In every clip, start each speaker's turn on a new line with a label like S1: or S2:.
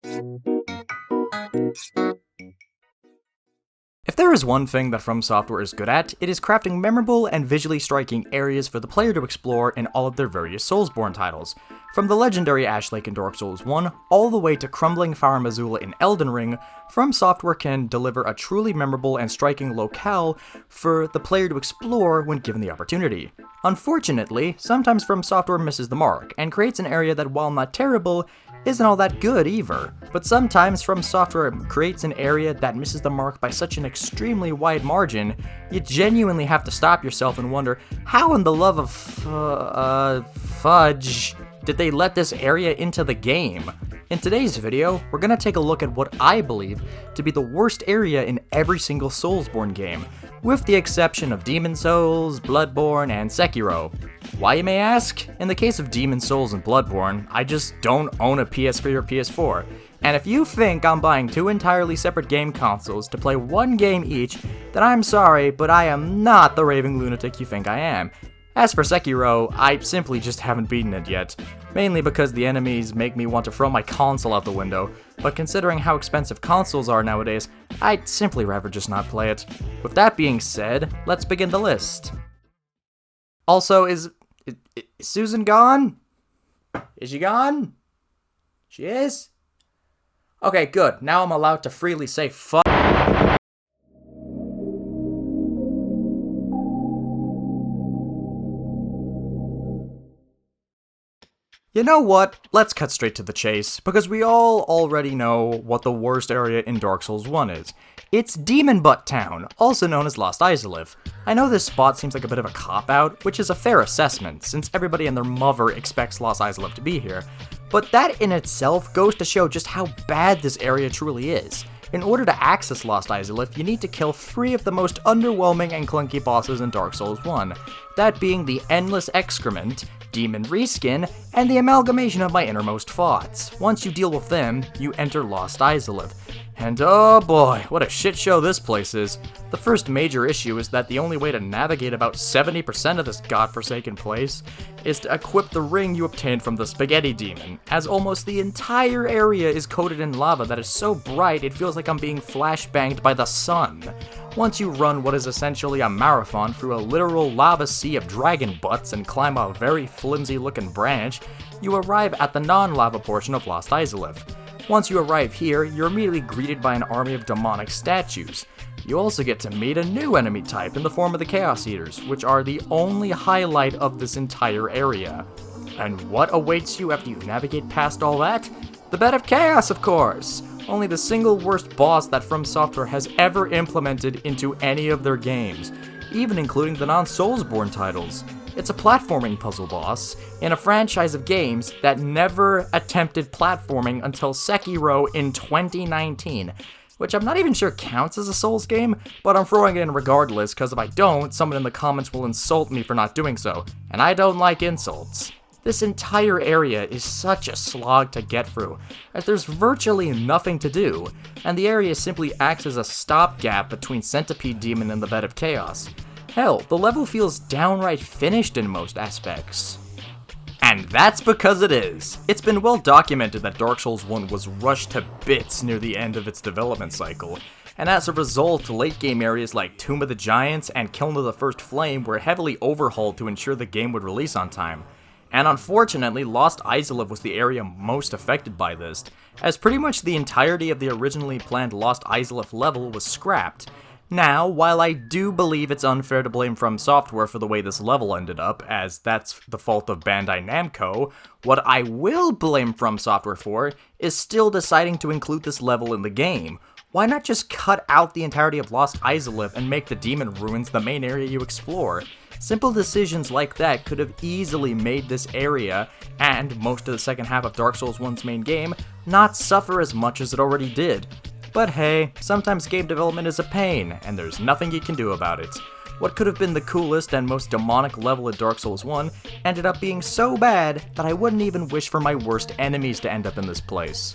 S1: If there is one thing that FromSoftware is good at, it is crafting memorable and visually striking areas for the player to explore in all of their various Soulsborne titles. From the legendary Ash Lake in Dark Souls 1, all the way to crumbling Farum Azula in Elden Ring, FromSoftware can deliver a truly memorable and striking locale for the player to explore when given the opportunity. Unfortunately, sometimes FromSoftware misses the mark, and creates an area that, while not terrible, isn't all that good either. But sometimes FromSoftware creates an area that misses the mark by such an extremely wide margin, you genuinely have to stop yourself and wonder, how in the love of fudge did they let this area into the game? In today's video, we're gonna take a look at what I believe to be the worst area in every single Soulsborne game, with the exception of Demon's Souls, Bloodborne, and Sekiro. Why, you may ask? In the case of Demon's Souls and Bloodborne, I just don't own a PS3 or PS4. And if you think I'm buying two entirely separate game consoles to play one game each, then I'm sorry, but I am not the raving lunatic you think I am. As for Sekiro, I simply just haven't beaten it yet, mainly because the enemies make me want to throw my console out the window, but considering how expensive consoles are nowadays, I'd simply rather just not play it. With that being said, let's begin the list. Also, is Susan gone? Is she gone? She is? Okay, good. Now I'm allowed to freely say fuck. You know what? Let's cut straight to the chase, because we all already know what the worst area in Dark Souls 1 is. It's Demon Butt Town, also known as Lost Izalith. I know this spot seems like a bit of a cop-out, which is a fair assessment, since everybody and their mother expects Lost Izalith to be here, but that in itself goes to show just how bad this area truly is. In order to access Lost Izalith, you need to kill 3 of the most underwhelming and clunky bosses in Dark Souls 1, that being the Endless Excrement, Demon Reskin, and the Amalgamation of My Innermost Thoughts. Once you deal with them, you enter Lost Izalith. And oh boy, what a shit show this place is. The first major issue is that the only way to navigate about 70% of this godforsaken place is to equip the ring you obtained from the Spaghetti Demon, as almost the entire area is coated in lava that is so bright it feels like I'm being flashbanged by the sun. Once you run what is essentially a marathon through a literal lava sea of dragon butts and climb a very flimsy looking branch, you arrive at the non-lava portion of Lost Izalith. Once you arrive here, you're immediately greeted by an army of demonic statues. You also get to meet a new enemy type in the form of the Chaos Eaters, which are the only highlight of this entire area. And what awaits you after you navigate past all that? The Bed of Chaos, of course! Only the single worst boss that FromSoftware has ever implemented into any of their games, even including the non-Soulsborne titles. It's a platforming puzzle boss in a franchise of games that never attempted platforming until Sekiro in 2019, which I'm not even sure counts as a Souls game, but I'm throwing it in regardless, because if I don't, someone in the comments will insult me for not doing so, and I don't like insults. This entire area is such a slog to get through, as there's virtually nothing to do, and the area simply acts as a stopgap between Centipede Demon and the Bed of Chaos. Hell, the level feels downright finished in most aspects. And that's because it is. It's been well documented that Dark Souls 1 was rushed to bits near the end of its development cycle, and as a result, late game areas like Tomb of the Giants and Kiln of the First Flame were heavily overhauled to ensure the game would release on time. And unfortunately, Lost Izalith was the area most affected by this, as pretty much the entirety of the originally planned Lost Izalith level was scrapped. Now, while I do believe it's unfair to blame FromSoftware for the way this level ended up, as that's the fault of Bandai Namco, what I will blame FromSoftware for is still deciding to include this level in the game. Why not just cut out the entirety of Lost Izalith and make the Demon Ruins the main area you explore? Simple decisions like that could have easily made this area, and most of the second half of Dark Souls 1's main game, not suffer as much as it already did. But hey, sometimes game development is a pain, and there's nothing you can do about it. What could have been the coolest and most demonic level at Dark Souls 1 ended up being so bad that I wouldn't even wish for my worst enemies to end up in this place.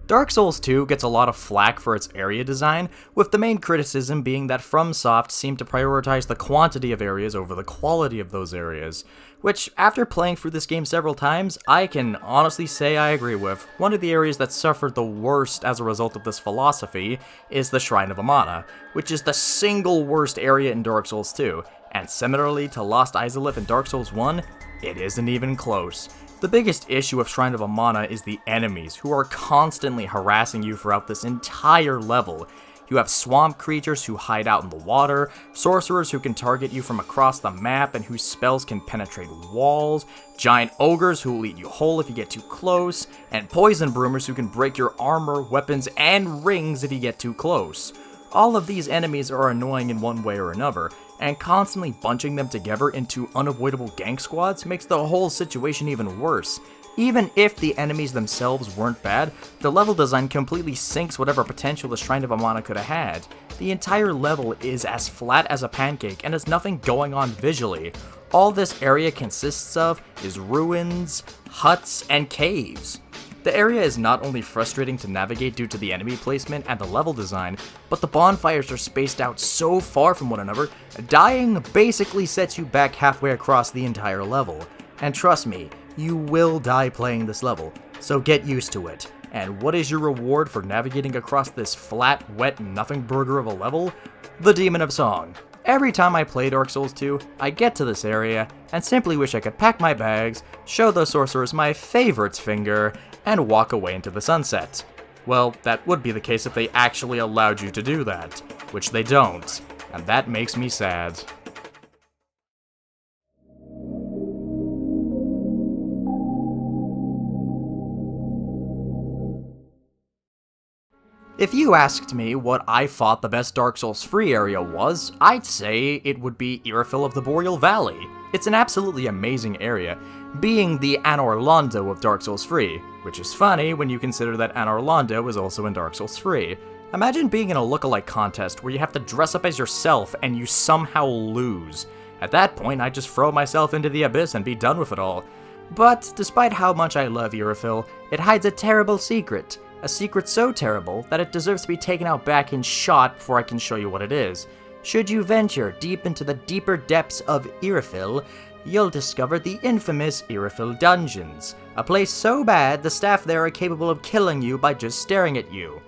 S1: Dark Souls 2 gets a lot of flack for its area design, with the main criticism being that FromSoft seemed to prioritize the quantity of areas over the quality of those areas, which, after playing through this game several times, I can honestly say I agree with. One of the areas that suffered the worst as a result of this philosophy is the Shrine of Amana, which is the single worst area in Dark Souls 2, and similarly to Lost Izalith in Dark Souls 1, it isn't even close. The biggest issue of Shrine of Amana is the enemies, who are constantly harassing you throughout this entire level. You have swamp creatures who hide out in the water, sorcerers who can target you from across the map and whose spells can penetrate walls, giant ogres who will eat you whole if you get too close, and poison broomers who can break your armor, weapons, and rings if you get too close. All of these enemies are annoying in one way or another, and constantly bunching them together into unavoidable gank squads makes the whole situation even worse. Even if the enemies themselves weren't bad, the level design completely sinks whatever potential the Shrine of Amana could have had. The entire level is as flat as a pancake and has nothing going on visually. All this area consists of is ruins, huts, and caves. The area is not only frustrating to navigate due to the enemy placement and the level design, but the bonfires are spaced out so far from one another, dying basically sets you back halfway across the entire level. And trust me, you will die playing this level, so get used to it. And what is your reward for navigating across this flat, wet nothing burger of a level? The Demon of Song. Every time I play Dark Souls 2, I get to this area, and simply wish I could pack my bags, show the sorcerers my favorites finger, and walk away into the sunset. Well, that would be the case if they actually allowed you to do that, which they don't, and that makes me sad. If you asked me what I thought the best Dark Souls free area was, I'd say it would be Irophil of the Boreal Valley. It's an absolutely amazing area, being the Anor Londo of Dark Souls free, which is funny when you consider that Anor Londo is also in Dark Souls free. Imagine being in a lookalike contest where you have to dress up as yourself and you somehow lose. At that point, I'd just throw myself into the abyss and be done with it all. But despite how much I love Irophil, it hides a terrible secret. A secret so terrible that it deserves to be taken out back and shot before I can show you what it is. Should you venture deep into the deeper depths of Irophil, you'll discover the infamous Irophil Dungeons, a place so bad the staff there are capable of killing you by just staring at you.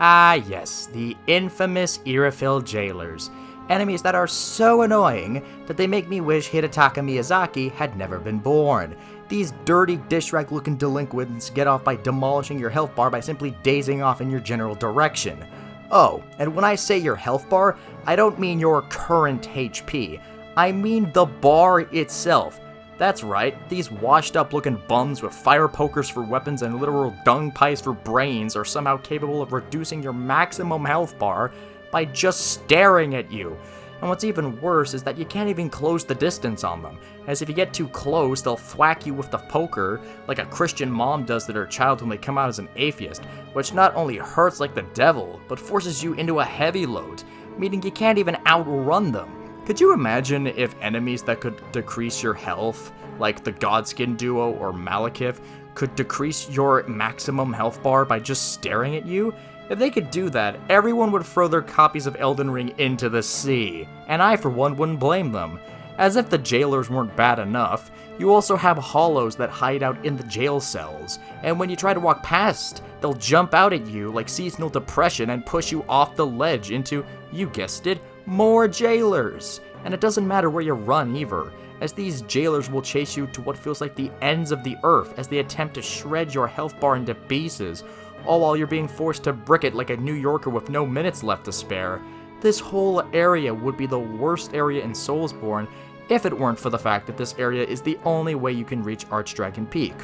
S1: Ah yes, the infamous Irophil Jailers, enemies that are so annoying that they make me wish Hidetaka Miyazaki had never been born. These dirty dish rag looking delinquents get off by demolishing your health bar by simply dazing off in your general direction. Oh, and when I say your health bar, I don't mean your current HP. I mean the bar itself. That's right, these washed up looking bums with fire pokers for weapons and literal dung pies for brains are somehow capable of reducing your maximum health bar by just staring at you. And what's even worse is that you can't even close the distance on them, as if you get too close, they'll thwack you with the poker, like a Christian mom does to their child when they come out as an atheist, which not only hurts like the devil, but forces you into a heavy load, meaning you can't even outrun them. Could you imagine if enemies that could decrease your health, like the Godskin duo or Malekith, could decrease your maximum health bar by just staring at you? If they could do that, everyone would throw their copies of Elden Ring into the sea, and I for one wouldn't blame them. As if the jailers weren't bad enough, you also have hollows that hide out in the jail cells, and when you try to walk past, they'll jump out at you like seasonal depression and push you off the ledge into, you guessed it, more jailers. And it doesn't matter where you run either, as these jailers will chase you to what feels like the ends of the earth as they attempt to shred your health bar into pieces, all while you're being forced to brick it like a New Yorker with no minutes left to spare. This whole area would be the worst area in Soulsborne if it weren't for the fact that this area is the only way you can reach Archdragon Peak,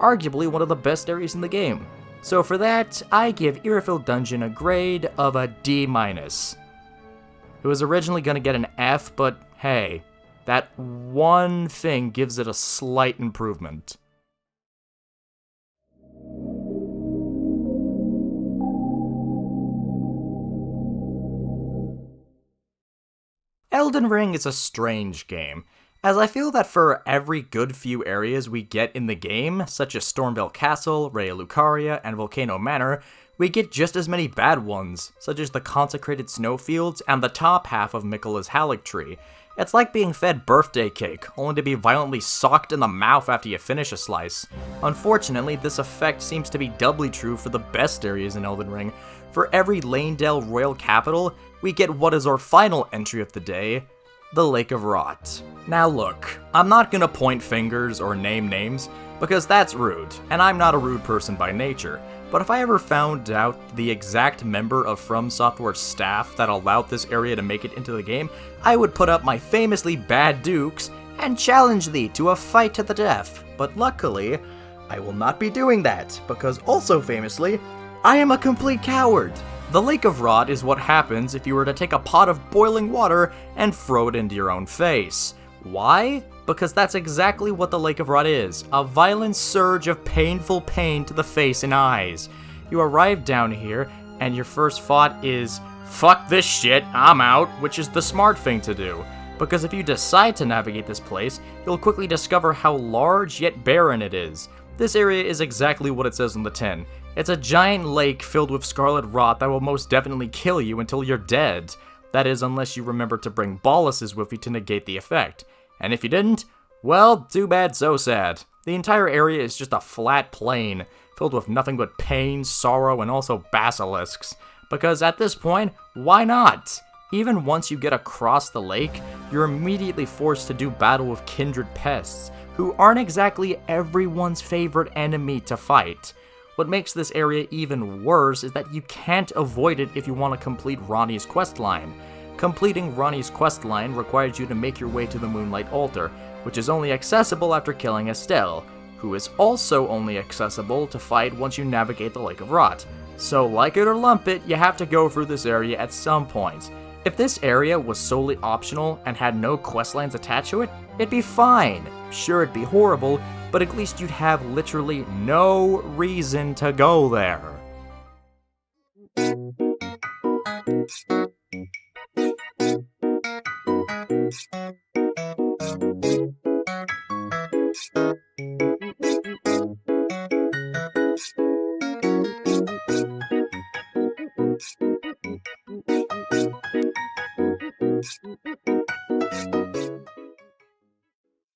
S1: arguably one of the best areas in the game. So for that, I give Irophil Dungeon a grade of a D-. It was originally going to get an F, but hey, that one thing gives it a slight improvement. Elden Ring is a strange game, as I feel that for every good few areas we get in the game, such as Stormveil Castle, Raya Lucaria, and Volcano Manor, we get just as many bad ones, such as the consecrated snowfields and the top half of Miquella's Halleck tree. It's like being fed birthday cake, only to be violently socked in the mouth after you finish a slice. Unfortunately, this effect seems to be doubly true for the best areas in Elden Ring. For every Lanedale Royal Capital, we get what is our final entry of the day, the Lake of Rot. Now look, I'm not gonna point fingers or name names, because that's rude, and I'm not a rude person by nature. But if I ever found out the exact member of FromSoftware staff that allowed this area to make it into the game, I would put up my famously bad dukes and challenge thee to a fight to the death. But luckily, I will not be doing that, because also famously, I am a complete coward. The Lake of Rot is what happens if you were to take a pot of boiling water and throw it into your own face. Why? Because that's exactly what the Lake of Rot is, a violent surge of painful pain to the face and eyes. You arrive down here, and your first thought is, fuck this shit, I'm out, which is the smart thing to do. Because if you decide to navigate this place, you'll quickly discover how large yet barren it is. This area is exactly what it says on the tin. It's a giant lake filled with scarlet rot that will most definitely kill you until you're dead. That is, unless you remember to bring boluses with you to negate the effect. And if you didn't, well, too bad, so sad. The entire area is just a flat plain, filled with nothing but pain, sorrow, and also basilisks. Because at this point, why not? Even once you get across the lake, you're immediately forced to do battle with kindred pests, who aren't exactly everyone's favorite enemy to fight. What makes this area even worse is that you can't avoid it if you want to complete Ronnie's questline. Completing Ronnie's questline requires you to make your way to the Moonlight Altar, which is only accessible after killing Estelle, who is also only accessible to fight once you navigate the Lake of Rot. So like it or lump it, you have to go through this area at some point. If this area was solely optional and had no questlines attached to it, it'd be fine. Sure, it'd be horrible, but at least you'd have literally no reason to go there.